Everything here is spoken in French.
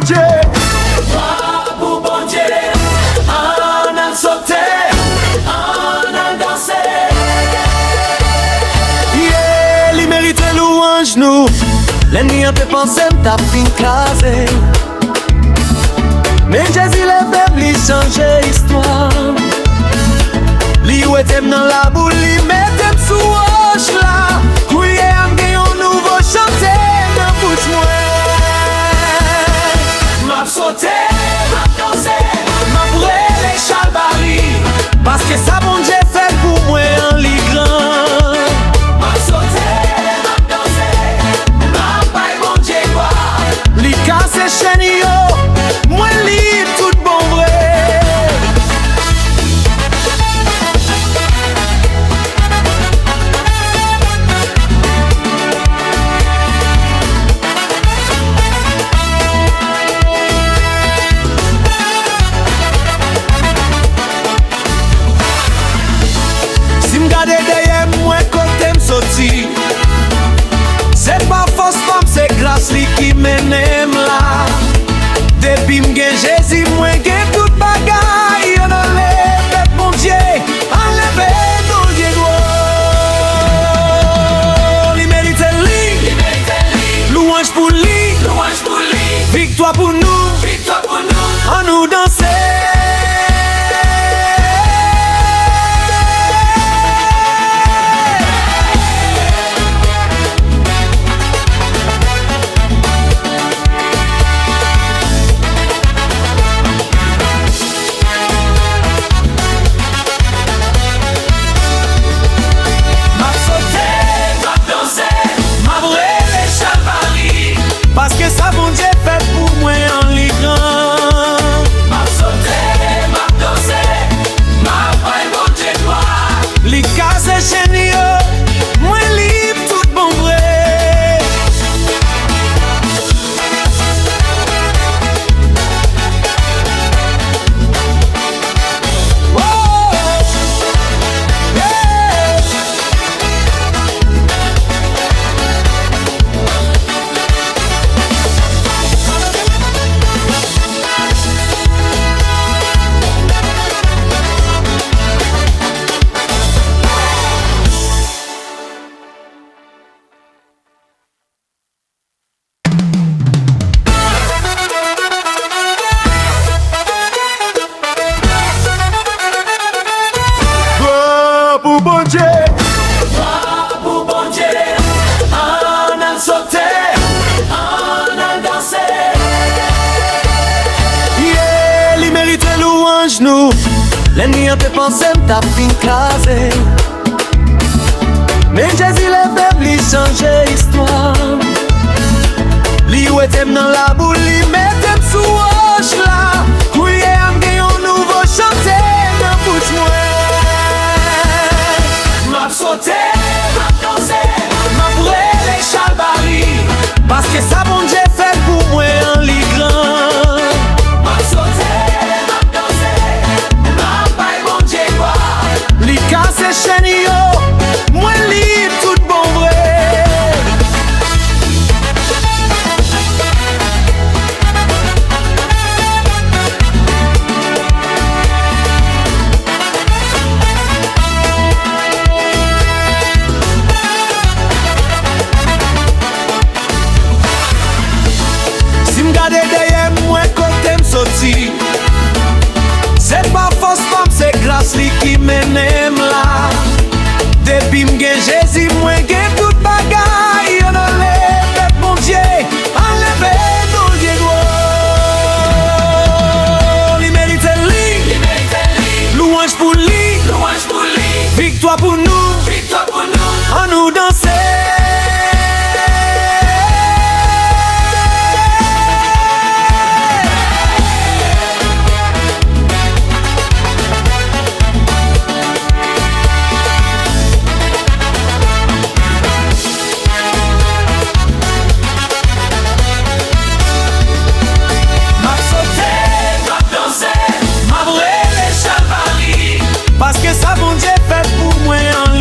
Dieu. Gloire pour bon Dieu. On a sauté, on a dansé. Yeah, il mérite louange nous. L'ennemi a fait penser t'as fin crasé. Mais Jésus le peuple, il change l'histoire. Li ou etem dans la boule, li metem sous roche là. Kouye am gen yon nouveau chanté dans bouche mwen. M'a sauté, m'a dansé, m'a brûlé chalbari. Parce que ça bon Dieu fait pour moi en li grand. M'a sauté, m'a dansé, m'a paye bon Dieu quoi. Li casse chaîne yo, moi libre tout bon vrai. Si m'gade derrière moi côté m'sorti, c'est pas force femme, c'est grâce li qui mène là. Depuis m'gen Jésus, moi gen tout bagay. On enlève mon Dieu, enlève mon Dieu gloire. Li mérite li, louange pour lui, Louange pour lui, victoire pour nous, victoire pour nous. en nous danser. M'a sauté, m'a dansé, m'a brûlé chalbari. Parce que ça bon Dieu fait pour moi en li grand. M'a sauté, m'a dansé, m'a paye bon Dieu gloire. Li casse chaîne yo, moi libre tout bon vrai. Oh, yeah. Gloire pour bon Dieu. Gloire pour bon Dieu. On a sauté, on a dansé. Yeah, il mérite louange nous. L'ennemi a fait penser t'as fin crasé. Mais Jésus le peuple, il change l'histoire. Li ou etem dans la boule, li metem sous roche là. Kouye am gen yon nouveau chanté dans bouche mwen. M'a sauté, m'a dansé, m'a brûlé chalbari. Parce que ça bon Dieu fait pour moi en li grand. M'a sauté, m'a dansé, m'a paye bon Dieu quoi. Li casse chaîne yo, moi libre tout bon vrai. Si m'gade derrière moi côté m'sorti, c'est pas force femme, c'est grâce li qui mène là. Depuis m'gen Jésus, moi gen tout bagay. On enlève mon Dieu, enlève mon Dieu gloire. Il mérite li, louange pour lui, Louange pour lui, victoire pour nous, victoire pour nous. en nous danser. M'a sauté, m'a dansé, m'a brûlé chalbari. Parce que ça bon Dieu fait pour moi en